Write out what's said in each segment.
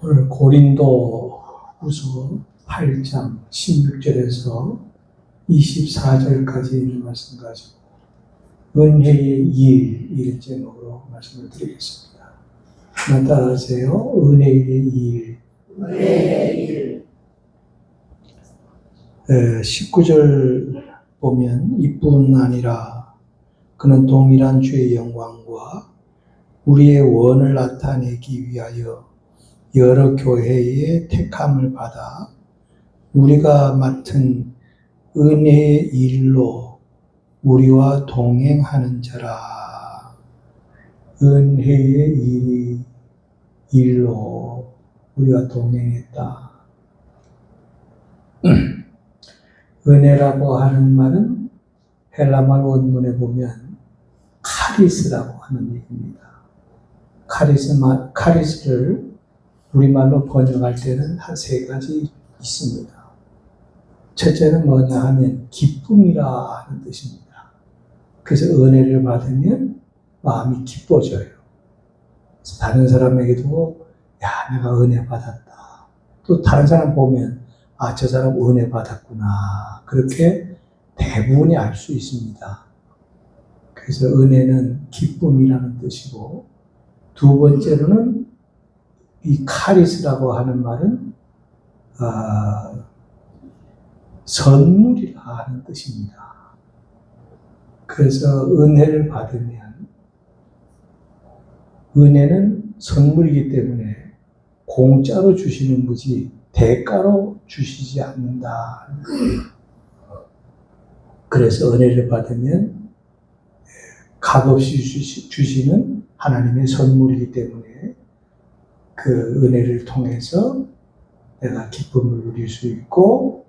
오늘 고린도 후서 8장 16절에서 24절까지 있는 말씀 가지고 은혜의 일, 이런 제목으로 말씀을 드리겠습니다. 하나 따라하세요. 은혜의 일. 은혜의 일. 19절 보면 이뿐 아니라 그는 동일한 주의 영광과 우리의 원을 나타내기 위하여 여러 교회의 택함을 받아 우리가 맡은 은혜의 일로 우리와 동행하는 자라. 은혜의 일로 우리가 동행했다. 은혜라고 하는 말은 헬라말 원문에 보면 카리스라고 하는 얘기입니다. 카리스를 우리말로 번역할 때는 한 세 가지 있습니다. 첫째는 뭐냐 하면 기쁨이라 하는 뜻입니다. 그래서 은혜를 받으면 마음이 기뻐져요. 그래서 다른 사람에게도 야, 내가 은혜 받았다. 또 다른 사람 보면 아, 저 사람 은혜 받았구나. 그렇게 대부분이 알 수 있습니다. 그래서 은혜는 기쁨이라는 뜻이고, 두 번째로는 이 카리스라고 하는 말은 선물이라 하는 뜻입니다. 그래서 은혜를 받으면 은혜는 선물이기 때문에 공짜로 주시는 거지 대가로 주시지 않는다. 그래서 은혜를 받으면 값없이 주시는 하나님의 선물이기 때문에 그 은혜를 통해서 내가 기쁨을 누릴 수 있고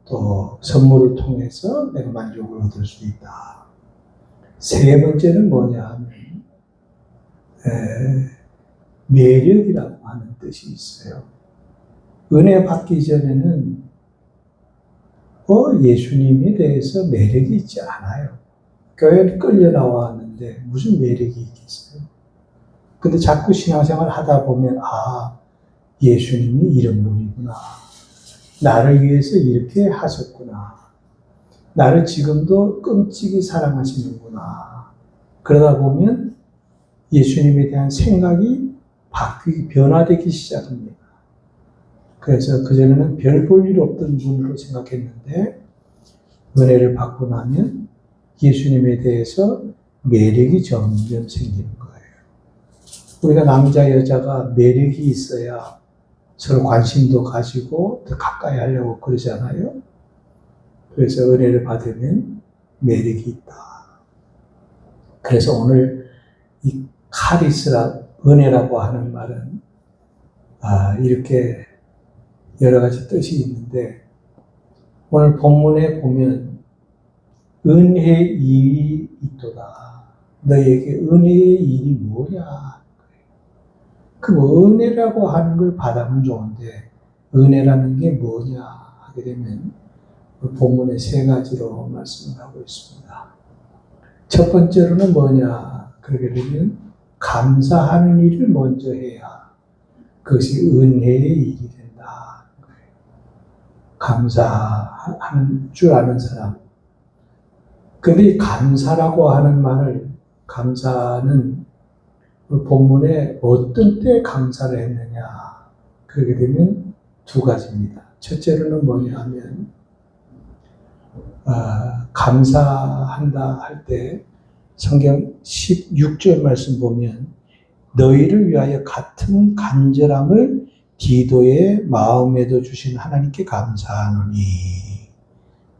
또 선물을 통해서 내가 만족을 얻을 수 있다. 세 번째는 뭐냐 하면 매력이라고 하는 뜻이 있어요. 은혜 받기 전에는 예수님에 대해서 매력이 있지 않아요. 교회에 끌려 나왔는데 무슨 매력이 있겠어요? 근데 자꾸 신앙생활 하다 보면 아, 예수님이 이런 분이구나. 나를 위해서 이렇게 하셨구나. 나를 지금도 끔찍이 사랑하시는구나. 그러다 보면 예수님에 대한 생각이 변화되기 시작합니다. 그래서 그전에는 별 볼 일 없던 분으로 생각했는데 은혜를 받고 나면 예수님에 대해서 매력이 점점 생기는 거예요. 우리가 남자, 여자가 매력이 있어야 서로 관심도 가지고 더 가까이 하려고 그러잖아요. 그래서 은혜를 받으면 매력이 있다. 그래서 오늘 이 은혜라고 하는 말은 이렇게 여러 가지 뜻이 있는데 오늘 본문에 보면 은혜의 일이 있도다. 너에게 은혜의 일이 뭐냐? 은혜라고 하는 걸 받으면 좋은데 은혜라는 게 뭐냐 하게 되면 본문에 세 가지로 말씀을 하고 있습니다. 첫 번째로는 뭐냐? 그러게 되면 감사하는 일을 먼저 해야 그것이 은혜의 일이 된다. 감사하는 줄 아는 사람. 그런데 감사라고 하는 말을 감사는 본문에 어떤 때 감사를 했느냐. 그러게 되면 두 가지입니다. 첫째로는 뭐냐 하면 감사한다 할 때 성경 16절 말씀 보면 너희를 위하여 같은 간절함을 디도의 마음에도 주신 하나님께 감사하노니.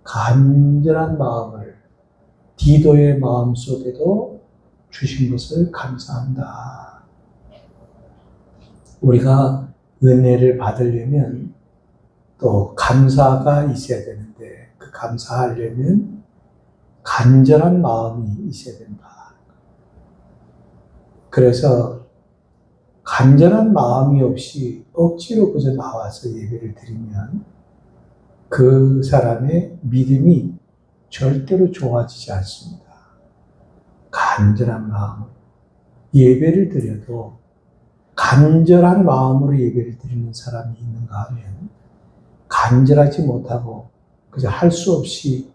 간절한 마음을 디도의 마음 속에도 주신 것을 감사한다. 우리가 은혜를 받으려면 또 감사가 있어야 되는데 그 감사하려면 간절한 마음이 있어야 된다. 그래서 간절한 마음이 없이 억지로 그저 나와서 예배를 드리면 그 사람의 믿음이 절대로 좋아지지 않습니다. 간절한 마음, 예배를 드려도 간절한 마음으로 예배를 드리는 사람이 있는가 하면 간절하지 못하고 그저 할 수 없이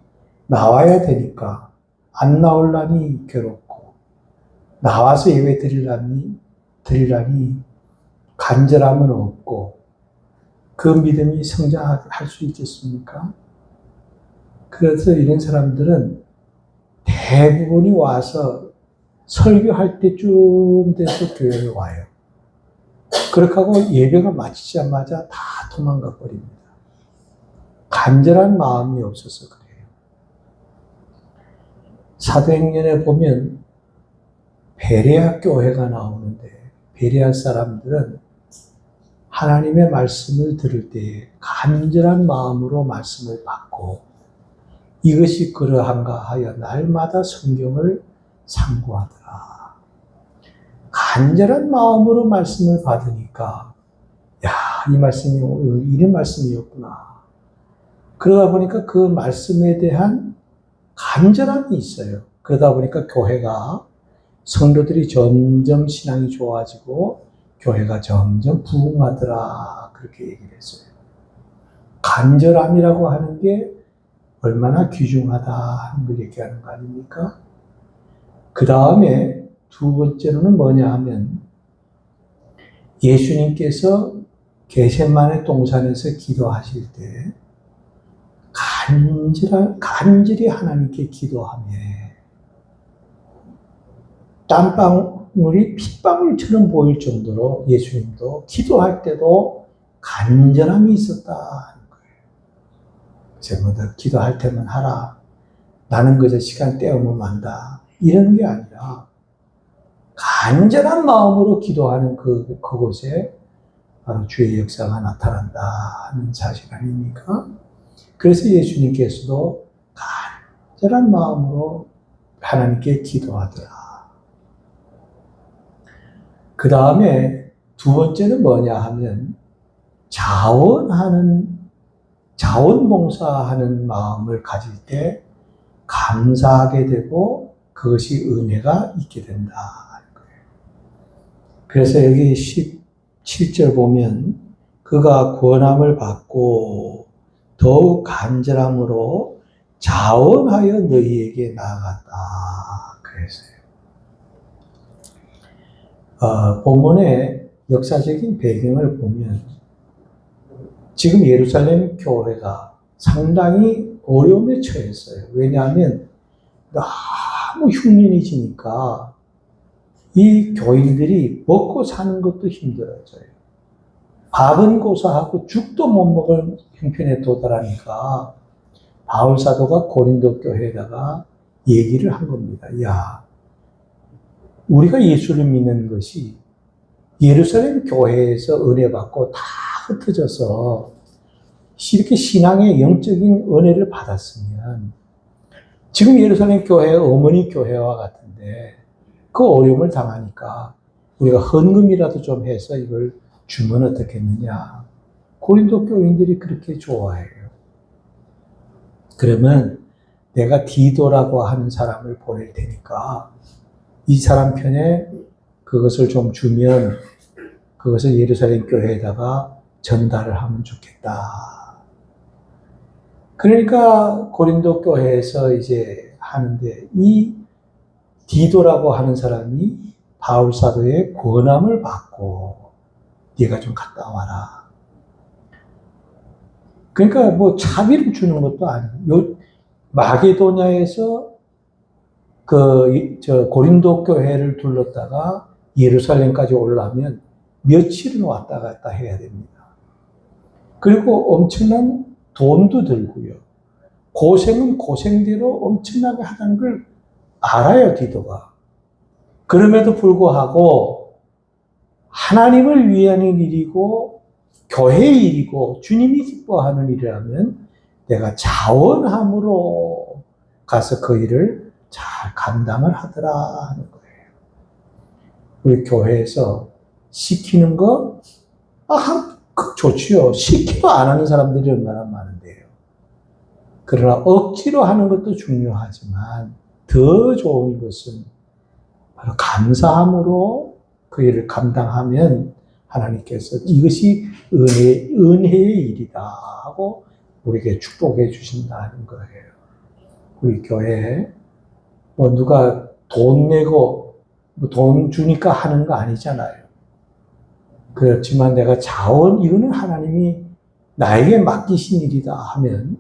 나와야 되니까 안 나오려니 괴롭고 나와서 예배 드리려니 간절함은 없고 그 믿음이 성장할 수 있겠습니까? 그래서 이런 사람들은 대부분이 와서 설교할 때쯤 돼서 교회를 와요. 그렇게 하고 예배가 마치자마자 다 도망가 버립니다. 간절한 마음이 없어서 그래요. 사도행전에 보면 베레아 교회가 나오는데 베레아 사람들은 하나님의 말씀을 들을 때에 간절한 마음으로 말씀을 받고 이것이 그러한가 하여 날마다 성경을 상고하더라. 간절한 마음으로 말씀을 받으니까 야, 이 말씀이 이런 말씀이었구나. 그러다 보니까 그 말씀에 대한 간절함이 있어요. 그러다 보니까 교회가 성도들이 점점 신앙이 좋아지고 교회가 점점 부흥하더라. 그렇게 얘기를 했어요. 간절함이라고 하는 게 얼마나 귀중하다 하는 걸 얘기하는 거 아닙니까? 그 다음에 두 번째로는 뭐냐 하면 예수님께서 겟세마네 동산에서 기도하실 때 간절히 하나님께 기도하며 땀방울이 핏방울처럼 보일 정도로 예수님도 기도할 때도 간절함이 있었다 하는 거예요. 제가 기도할 때만 하라. 나는 그저 시간 때우면 만다. 이런 게 아니라 간절한 마음으로 기도하는 그곳에 바로 주의 역사가 나타난다 하는 사실 아닙니까? 그래서 예수님께서도 간절한 마음으로 하나님께 기도하더라. 그 다음에 두 번째는 뭐냐 하면 자원봉사하는 마음을 가질 때 감사하게 되고 그것이 은혜가 있게 된다. 그래서 여기 17절 보면 그가 권함을 받고 더욱 간절함으로 자원하여 너희에게 나아갔다. 그랬어요. 본문의 역사적인 배경을 보면 지금 예루살렘 교회가 상당히 어려움에 처했어요. 왜냐하면 너무 흉년해지니까 이 교인들이 먹고 사는 것도 힘들어져요. 밥은 고사하고 죽도 못 먹을 형편에 도달하니까 바울 사도가 고린도 교회에다가 얘기를 한 겁니다. 야, 우리가 예수를 믿는 것이 예루살렘 교회에서 은혜 받고 다 흩어져서 이렇게 신앙의 영적인 은혜를 받았으면 지금 예루살렘 교회 어머니 교회와 같은데 그 어려움을 당하니까 우리가 헌금이라도 좀 해서 이걸 주면 어떻겠느냐. 고린도 교인들이 그렇게 좋아해요. 그러면 내가 디도라고 하는 사람을 보낼 테니까 이 사람 편에 그것을 좀 주면 그것을 예루살렘 교회에다가 전달을 하면 좋겠다. 그러니까 고린도 교회에서 이제 하는데 이 디도라고 하는 사람이 바울 사도의 권함을 받고 네가 좀 갔다 와라. 그러니까 뭐 차비를 주는 것도 아니고 마게도냐에서 고린도 교회를 둘렀다가 예루살렘까지 올라면 며칠은 왔다 갔다 해야 됩니다. 그리고 엄청난 돈도 들고요. 고생은 고생대로 엄청나게 하다는 걸 알아요, 디도가. 그럼에도 불구하고 하나님을 위한 일이고 교회의 일이고 주님이 기뻐하는 일이라면 내가 자원함으로 가서 그 일을 잘 감당을 하더라 하는 거예요. 우리 교회에서 시키는 거 좋지요. 시키도 안 하는 사람들이 얼마나 많은데요. 그러나 억지로 하는 것도 중요하지만 더 좋은 것은 바로 감사함으로 그 일을 감당하면 하나님께서 이것이 은혜의 일이다 하고 우리에게 축복해 주신다는 거예요. 우리 교회에 뭐 누가 돈 내고 뭐 돈 주니까 하는 거 아니잖아요. 그렇지만 내가 이거는 하나님이 나에게 맡기신 일이다 하면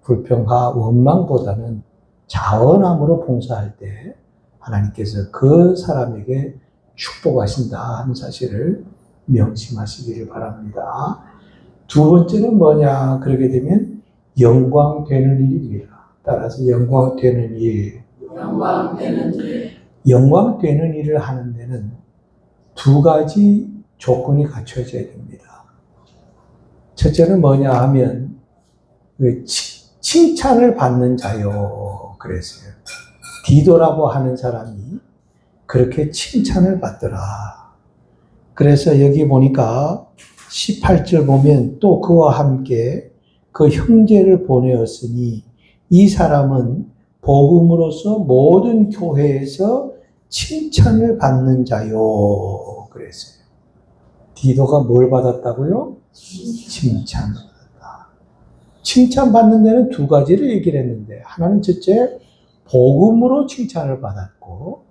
불평과 원망보다는 자원함으로 봉사할 때 하나님께서 그 사람에게 축복하신다 하는 사실을 명심하시기를 바랍니다. 두 번째는 뭐냐? 그러게 되면 영광되는 일입니다. 따라서 영광되는 일. 영광되는 일. 영광되는 일을 하는 데는 두 가지 조건이 갖춰져야 됩니다. 첫째는 뭐냐 하면 칭찬을 받는 자요. 그랬어요. 디도라고 하는 사람이 그렇게 칭찬을 받더라. 그래서 여기 보니까 18절 보면 또 그와 함께 그 형제를 보내었으니 이 사람은 복음으로서 모든 교회에서 칭찬을 받는 자요. 그랬어요. 디도가 뭘 받았다고요? 칭찬을 받았다. 칭찬받는 데는 두 가지를 얘기를 했는데 하나는 첫째 복음으로 칭찬을 받았고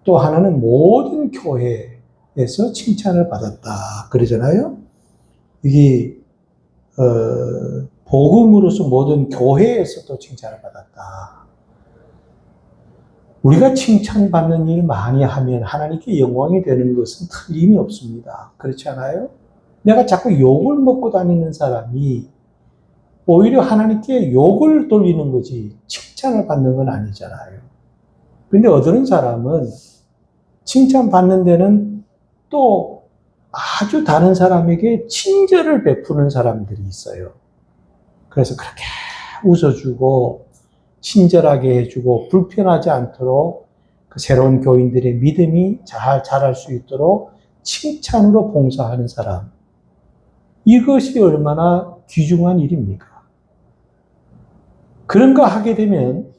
또 하나는 모든 교회에서 칭찬을 받았다. 그러잖아요. 이게 복음으로서 모든 교회에서도 칭찬을 받았다. 우리가 칭찬받는 일 많이 하면 하나님께 영광이 되는 것은 틀림이 없습니다. 그렇지 않아요? 내가 자꾸 욕을 먹고 다니는 사람이 오히려 하나님께 욕을 돌리는 거지 칭찬을 받는 건 아니잖아요. 그런데 어떤 사람은 칭찬받는 데는 또 아주 다른 사람에게 친절을 베푸는 사람들이 있어요. 그래서 그렇게 웃어주고 친절하게 해주고 불편하지 않도록 그 새로운 교인들의 믿음이 잘 자랄 수 있도록 칭찬으로 봉사하는 사람. 이것이 얼마나 귀중한 일입니까? 그런 거 하게 되면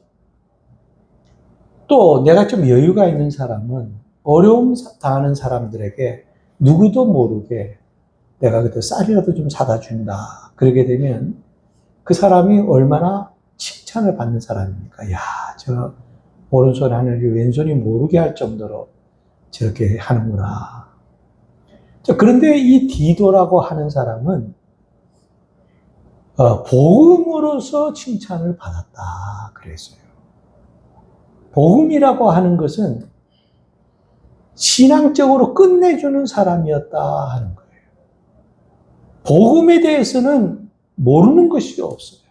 또 내가 좀 여유가 있는 사람은 어려움 당하는 사람들에게 누구도 모르게 내가 그때 쌀이라도 좀 사다 준다. 그러게 되면 그 사람이 얼마나 칭찬을 받는 사람입니까? 야, 저 오른손 하늘이 왼손이 모르게 할 정도로 저렇게 하는구나. 그런데 이 디도라고 하는 사람은 복음으로서 칭찬을 받았다. 그랬어요. 복음이라고 하는 것은 신앙적으로 끝내주는 사람이었다 하는 거예요. 복음에 대해서는 모르는 것이 없어요.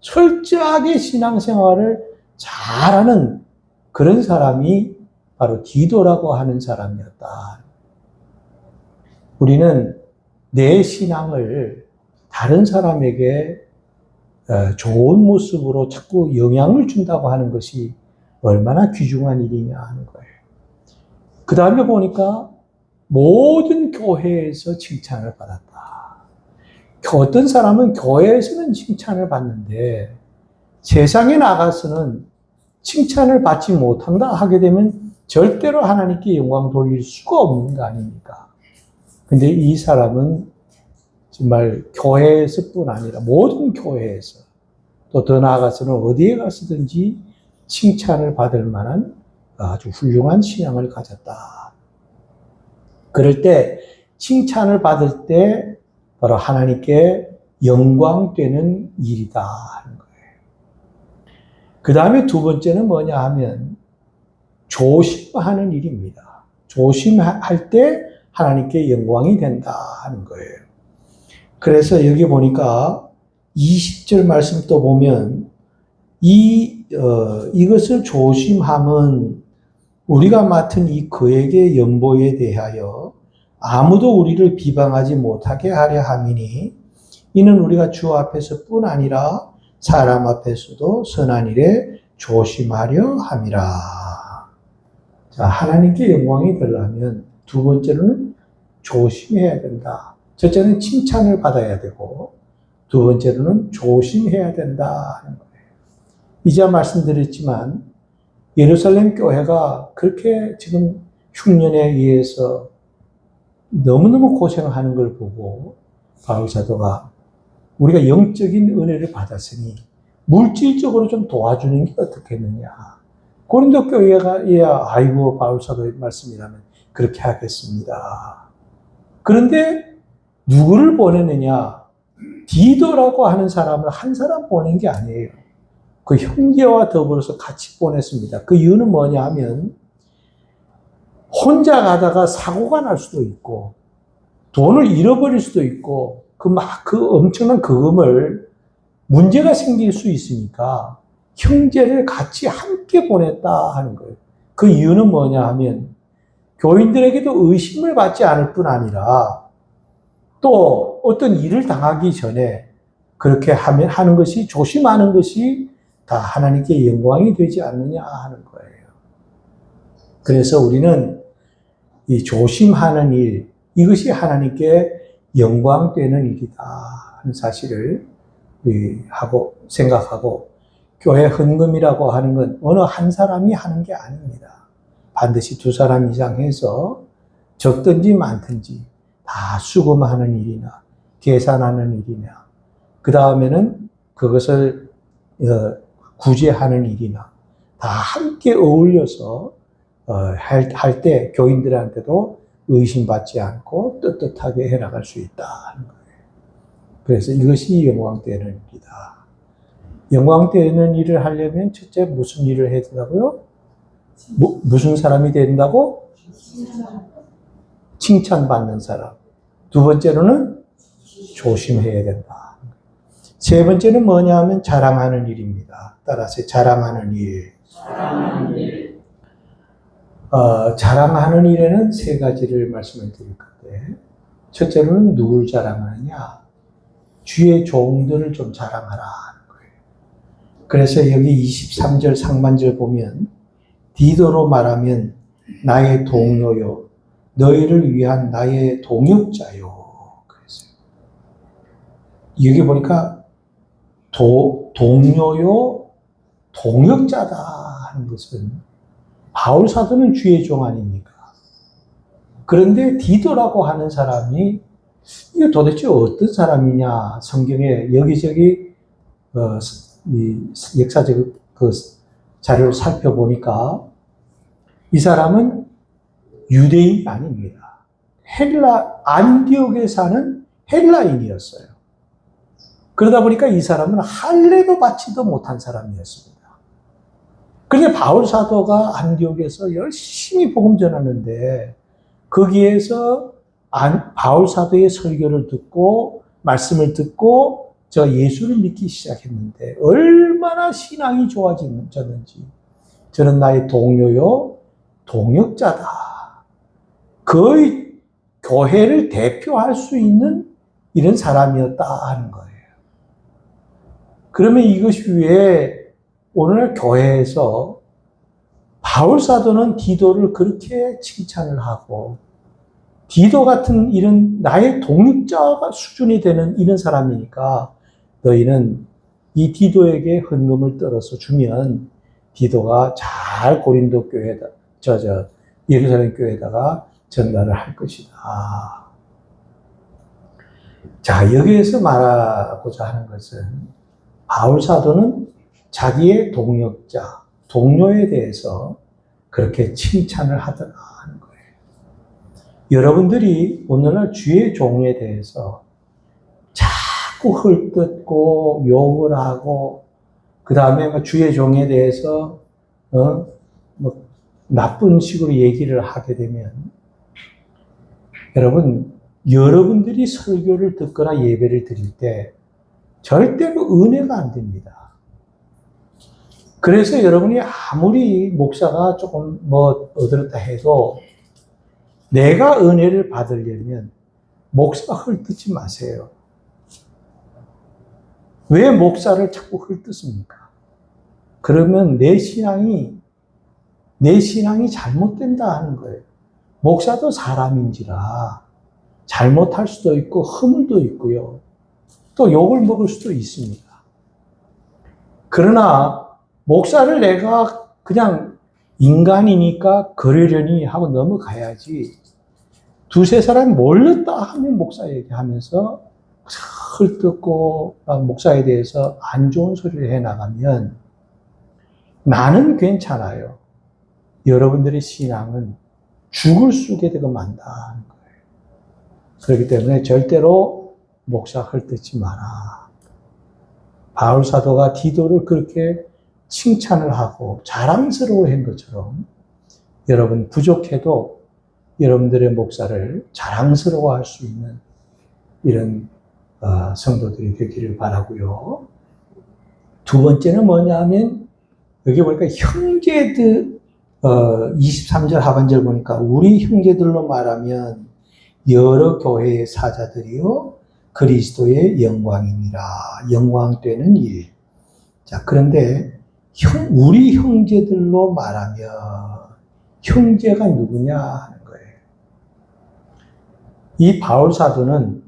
철저하게 신앙생활을 잘하는 그런 사람이 바로 디도라고 하는 사람이었다. 우리는 내 신앙을 다른 사람에게 좋은 모습으로 자꾸 영향을 준다고 하는 것이 얼마나 귀중한 일이냐 하는 거예요. 그 다음에 보니까 모든 교회에서 칭찬을 받았다. 어떤 사람은 교회에서는 칭찬을 받는데 세상에 나가서는 칭찬을 받지 못한다 하게 되면 절대로 하나님께 영광 돌릴 수가 없는 거 아닙니까? 근데 이 사람은 정말 교회에서뿐 아니라 모든 교회에서 또 더 나아가서는 어디에 가서든지 칭찬을 받을 만한 아주 훌륭한 신앙을 가졌다. 그럴 때 칭찬을 받을 때 바로 하나님께 영광되는 일이다 하는 거예요. 그 다음에 두 번째는 뭐냐 하면 조심하는 일입니다. 조심할 때 하나님께 영광이 된다 하는 거예요. 그래서 여기 보니까 20절 말씀 또 보면 이것을 조심함은 우리가 맡은 이 그에게 연보에 대하여 아무도 우리를 비방하지 못하게 하려 함이니 이는 우리가 주 앞에서뿐 아니라 사람 앞에서도 선한 일에 조심하려 함이라. 자, 하나님께 영광이 되려면 두 번째로는 조심해야 된다. 첫째는 칭찬을 받아야 되고 두 번째로는 조심해야 된다 하는 거예요. 이제 말씀드렸지만 예루살렘 교회가 그렇게 지금 흉년에 의해서 너무너무 고생하는 걸 보고 바울 사도가 우리가 영적인 은혜를 받았으니 물질적으로 좀 도와주는 게 어떻겠느냐. 고린도 교회가 아이고 바울 사도의 말씀이라면 그렇게 하겠습니다. 그런데 누구를 보내느냐? 디도라고 하는 사람을 한 사람 보낸 게 아니에요. 그 형제와 더불어서 같이 보냈습니다. 그 이유는 뭐냐 하면 혼자 가다가 사고가 날 수도 있고 돈을 잃어버릴 수도 있고 그 엄청난 금을 문제가 생길 수 있으니까 형제를 같이 함께 보냈다 하는 거예요. 그 이유는 뭐냐 하면 교인들에게도 의심을 받지 않을 뿐 아니라 또 어떤 일을 당하기 전에 그렇게 하는 것이 조심하는 것이 다 하나님께 영광이 되지 않느냐 하는 거예요. 그래서 우리는 이 조심하는 일, 이것이 하나님께 영광되는 일이다 하는 사실을 하고 생각하고 교회 헌금이라고 하는 건 어느 한 사람이 하는 게 아닙니다. 반드시 두 사람 이상 해서 적든지 많든지 다 수금하는 일이나 계산하는 일이나 그 다음에는 그것을 구제하는 일이나 다 함께 어울려서 할 때 교인들한테도 의심받지 않고 떳떳하게 해나갈 수 있다 하는 거예요. 그래서 이것이 영광되는 일이다. 영광되는 일을 하려면 첫째 무슨 일을 해야 된다고요? 무슨 사람이 된다고? 칭찬받는 사람. 두 번째로는 조심해야 된다. 세 번째는 뭐냐 하면 자랑하는 일입니다. 따라서 자랑하는 일. 자랑하는 일에는 세 가지를 말씀을 드릴 건데, 첫째로는 누굴 자랑하느냐? 주의 종들을 좀 자랑하라 하는 거예요. 그래서 여기 23절 상반절 보면 디도로 말하면 나의 동료요, 너희를 위한 나의 동역자요. 그랬어요. 여기 보니까 동료요, 동역자다 하는 것은 바울 사도는 주의 종 아닙니까? 그런데 디도라고 하는 사람이 이거 도대체 어떤 사람이냐? 성경에 여기저기 이 역사적 그 자료를 살펴보니까 이 사람은 유대인이 아닙니다. 안디옥에 사는 헬라인이었어요. 그러다 보니까 이 사람은 할례도 받지도 못한 사람이었습니다. 그런데 바울 사도가 안디옥에서 열심히 복음 전하는데 거기에서 바울 사도의 설교를 듣고 말씀을 듣고 제가 예수를 믿기 시작했는데 얼마나 신앙이 좋아졌는지 저는 나의 동료요 동역자다. 거의 교회를 대표할 수 있는 이런 사람이었다 하는 거예요. 그러면 이것이 왜 오늘 교회에서 바울 사도는 디도를 그렇게 칭찬을 하고 디도 같은 이런 나의 동역자가 수준이 되는 이런 사람이니까 너희는 이 디도에게 헌금을 떨어서 주면 디도가 잘 고린도 교회에다 예루살렘 교회에다가 전달을 할 것이다. 자, 여기에서 말하고자 하는 것은 바울 사도는 자기의 동역자, 동료에 대해서 그렇게 칭찬을 하더라 하는 거예요. 여러분들이 오늘날 주의 종에 대해서 자꾸 헐뜯고 욕을 하고 그 다음에 주의 종에 대해서 나쁜 식으로 얘기를 하게 되면 여러분들이 설교를 듣거나 예배를 드릴 때 절대로 은혜가 안 됩니다. 그래서 여러분이 아무리 목사가 조금 어드렸다 해도 내가 은혜를 받으려면 목사 헐뜯지 마세요. 왜 목사를 자꾸 헐뜯습니까? 그러면 내 신앙이 잘못된다 하는 거예요. 목사도 사람인지라 잘못할 수도 있고 허물도 있고요. 또 욕을 먹을 수도 있습니다. 그러나 목사를 내가 그냥 인간이니까 그러려니 하고 넘어가야지 두세 사람이 몰렸다 하면 목사 얘기하면서 헐뜯고 막 목사에 대해서 안 좋은 소리를 해나가면 나는 괜찮아요. 여러분들의 신앙은 죽을 쑥에 되고 만다는 거예요. 그렇기 때문에 절대로 목사 헐뜯지 마라. 바울 사도가 디도를 그렇게 칭찬을 하고 자랑스러워한 것처럼 여러분 부족해도 여러분들의 목사를 자랑스러워할 수 있는 이런 성도들이 되기를 바라고요. 두 번째는 뭐냐 하면 여기 보니까 형제들 23절 하반절 보니까 우리 형제들로 말하면 여러 교회의 사자들이요 그리스도의 영광이니라. 영광되는 일. 자, 그런데 우리 형제들로 말하면 형제가 누구냐 하는 거예요. 이 바울 사도는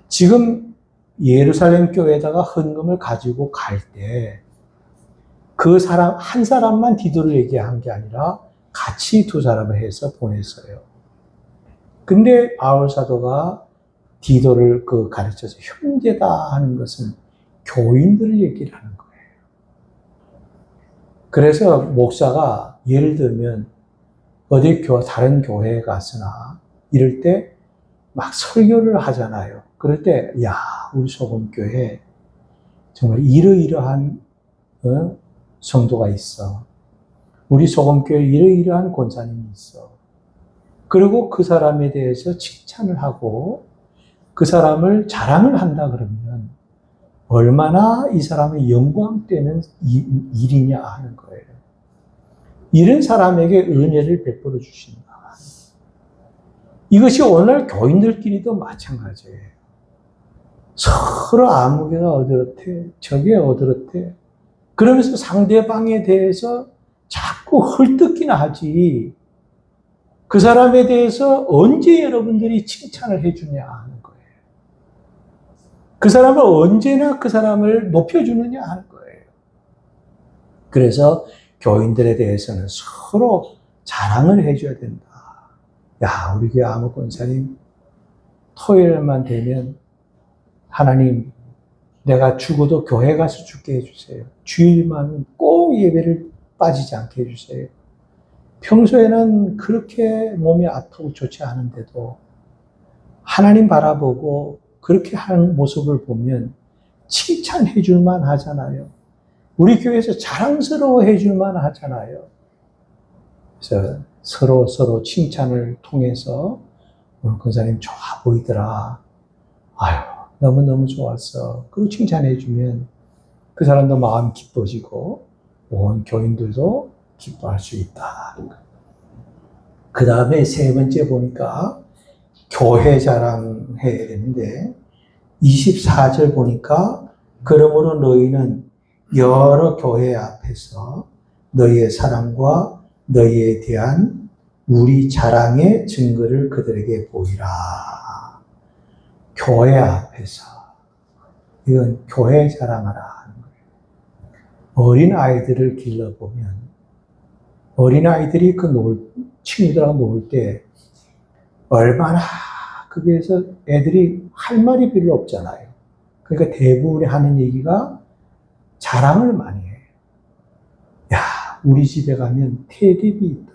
지금 예루살렘 교회에다가 헌금을 가지고 갈 때 그 사람 한 사람만 디도를 얘기한 게 아니라 같이 두 사람을 해서 보냈어요. 근데 바울 사도가 디도를 가르쳐서 형제다 하는 것은 교인들을 얘기를 하는 거예요. 그래서 목사가 예를 들면 어디 다른 교회에 갔으나 이럴 때 막 설교를 하잖아요. 그럴 때 야, 우리 소금교회 정말 이러이러한 성도가 있어. 우리 소금교회 이러이러한 권사님이 있어. 그리고 그 사람에 대해서 칭찬을 하고 그 사람을 자랑을 한다 그러면 얼마나 이 사람의 영광되는 일이냐 하는 거예요. 이런 사람에게 은혜를 베풀어 주신다. 이것이 오늘 교인들끼리도 마찬가지예요. 서로 아무개가 어드렇대, 저게 어드렇대. 그러면서 상대방에 대해서 자꾸 헐뜯기나 하지. 그 사람에 대해서 언제 여러분들이 칭찬을 해주냐 하는 거예요. 그 사람을 언제나 그 사람을 높여주느냐 하는 거예요. 그래서 교인들에 대해서는 서로 자랑을 해줘야 된다. 야, 우리 교회 아무 권사님 토요일만 되면 하나님 내가 죽어도 교회 가서 죽게 해주세요. 주일만은 꼭 예배를 빠지지 않게 해주세요. 평소에는 그렇게 몸이 아프고 좋지 않은데도 하나님 바라보고 그렇게 하는 모습을 보면 칭찬해 줄만 하잖아요. 우리 교회에서 자랑스러워 해 줄만 하잖아요. 그래서 서로 칭찬을 통해서 오늘 권사님 좋아 보이더라. 아유, 너무너무 좋았어. 그리고 칭찬해 주면 그 사람도 마음 기뻐지고 온 교인들도 기뻐할 수 있다. 그 다음에 세 번째 보니까 교회 자랑해야 되는데 24절 보니까 그러므로 너희는 여러 교회 앞에서 너희의 사랑과 너희에 대한 우리 자랑의 증거를 그들에게 보이라. 교회 앞에서. 이건 교회 자랑하라 하는 거예요. 어린 아이들을 길러보면 어린아이들이 친구들하고 놀 때 얼마나 거기에서 애들이 할 말이 별로 없잖아요. 그러니까 대부분이 하는 얘기가 자랑을 많이 해요. 야, 우리 집에 가면 테레비 있다.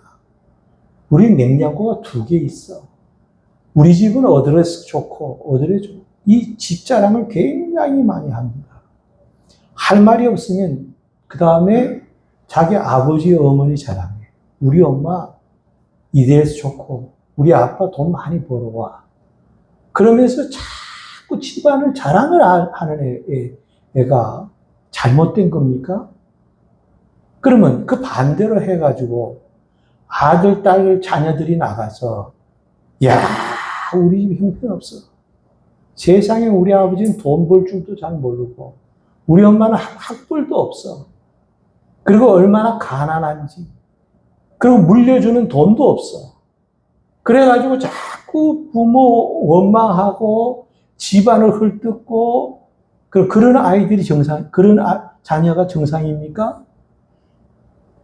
우리 냉장고가 2개 있어. 우리 집은 어드레스 좋고 어드레스 좋고. 이 집 자랑을 굉장히 많이 합니다. 할 말이 없으면 그 다음에 자기 아버지 어머니 자랑해. 우리 엄마 이래서 좋고 우리 아빠 돈 많이 벌어와. 그러면서 자꾸 집안을 자랑을 하는 애가 잘못된 겁니까? 그러면 그 반대로 해가지고 아들, 딸, 자녀들이 나가서 야, 우리 집 형편없어. 세상에 우리 아버지는 돈 벌 줄도 잘 모르고 우리 엄마는 학벌도 없어. 그리고 얼마나 가난한지. 그리고 물려주는 돈도 없어. 그래가지고 자꾸 부모 원망하고 집안을 헐뜯고 그런 아이들이 그런 자녀가 정상입니까?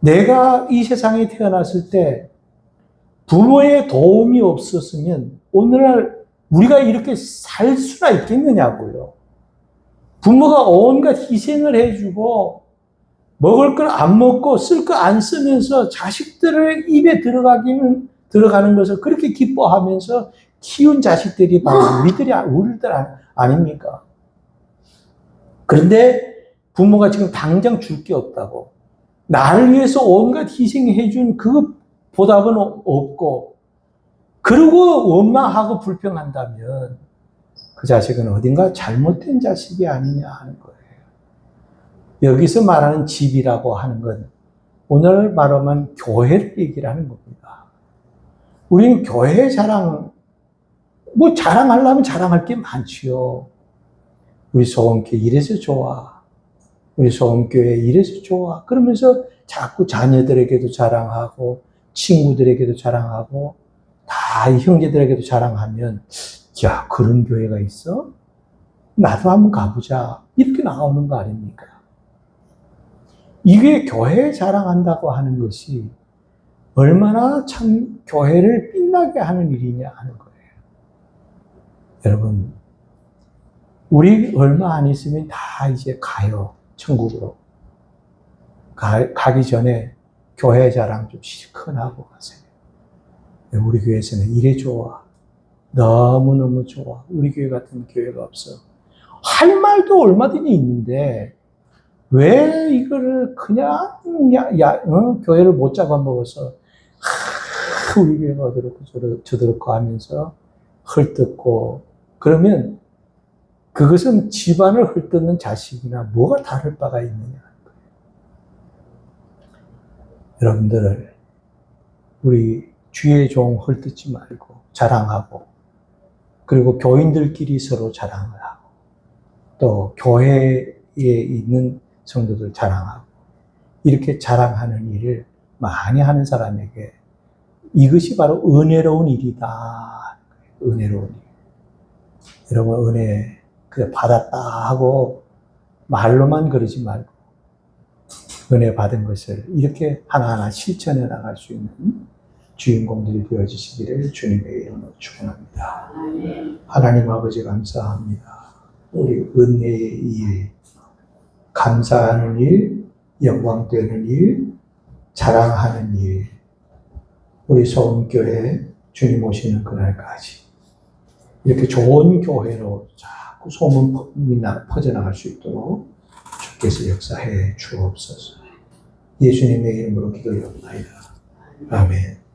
내가 이 세상에 태어났을 때 부모의 도움이 없었으면 오늘날 우리가 이렇게 살 수나 있겠느냐고요. 부모가 온갖 희생을 해주고 먹을 걸 안 먹고 쓸 거 안 쓰면서 자식들의 입에 들어가는 것을 그렇게 기뻐하면서 키운 자식들이 바로 우리들 아닙니까? 그런데 부모가 지금 당장 줄 게 없다고, 나를 위해서 온갖 희생해 준 그 보답은 없고, 그러고 원망하고 불평한다면 그 자식은 어딘가 잘못된 자식이 아니냐 하는 거예요. 여기서 말하는 집이라고 하는 건 오늘 말하면 교회를 얘기를 하는 겁니다. 우리는 교회 자랑하려면 자랑할 게 많지요. 우리 소원교회 이래서 좋아. 우리 소원교회 이래서 좋아. 그러면서 자꾸 자녀들에게도 자랑하고, 친구들에게도 자랑하고, 다 형제들에게도 자랑하면, 야, 그런 교회가 있어? 나도 한번 가보자. 이렇게 나오는 거 아닙니까? 이게 교회 자랑한다고 하는 것이 얼마나 참 교회를 빛나게 하는 일이냐 하는 거예요. 여러분, 우리 얼마 안 있으면 다 이제 가요. 천국으로. 가기 전에 교회 자랑 좀 실컷 하고 가세요. 우리 교회에서는 이래 좋아. 너무너무 좋아. 우리 교회 같은 교회가 없어. 할 말도 얼마든지 있는데 왜 이거를 그냥 교회를 못 잡아먹어서 우리 교회가 어디렇고 저렇고 하면서 헐뜯고, 그러면 그것은 집안을 헐뜯는 자식이나 뭐가 다를 바가 있느냐 하는 거예요. 여러분들, 우리 주의 종 헐뜯지 말고 자랑하고, 그리고 교인들끼리 서로 자랑을 하고, 또 교회에 있는 성도들 자랑하고, 이렇게 자랑하는 일을 많이 하는 사람에게 이것이 바로 은혜로운 일이다. 은혜로운 일. 여러분, 은혜 그냥 받았다 하고 말로만 그러지 말고 은혜 받은 것을 이렇게 하나하나 실천해 나갈 수 있는 주인공들이 되어주시기를 주님의 이름으로 축원합니다. 하나님 아버지 감사합니다. 우리 은혜의 일, 감사하는 일, 영광되는 일, 자랑하는 일, 우리 소원교회 주님 오시는 그날까지 이렇게 좋은 교회로 자꾸 소문이 퍼져나갈 수 있도록 주께서 역사해 주옵소서. 예수님의 이름으로 기도드립니다. 아멘.